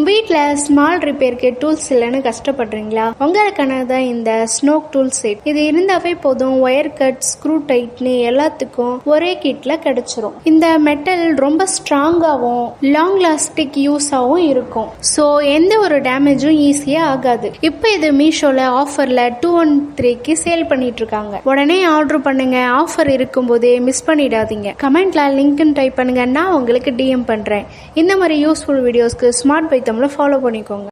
வீட்டில் small ரிப்பேருக்கு tools இல்லைன்னு கஷ்டப்படுறீங்களா? உங்களுக்கான தான் இந்த ஸ்னோக் டூல் செட். இது இருந்தாவே போதும். ஒயர் கட், ஸ்க்ரூ டைட்னு எல்லாத்துக்கும் ஒரே கிட்ல கிடைச்சிரும். இந்த மெட்டல் ரொம்ப ஸ்ட்ராங்காகவும் லாங் லாஸ்டிக் யூஸாகவும் இருக்கும். ஸோ எந்த ஒரு டேமேஜும் ஈஸியா ஆகாது. இப்போ இது மீஷோல ஆஃபர்ல 213க்கு சேல் பண்ணிட்டு இருக்காங்க. உடனே ஆர்டர் பண்ணுங்க. ஆஃபர் இருக்கும்போதே மிஸ் பண்ணிடாதீங்க. கமெண்ட்ல லிங்க் டைப் பண்ணுங்க, நான் உங்களுக்கு டிஎம் பண்றேன். இந்த மாதிரி யூஸ்ஃபுல் வீடியோஸ்க்கு ஸ்மார்ட் பை தமிழை ஃபாலோ பண்ணிக்கோங்க.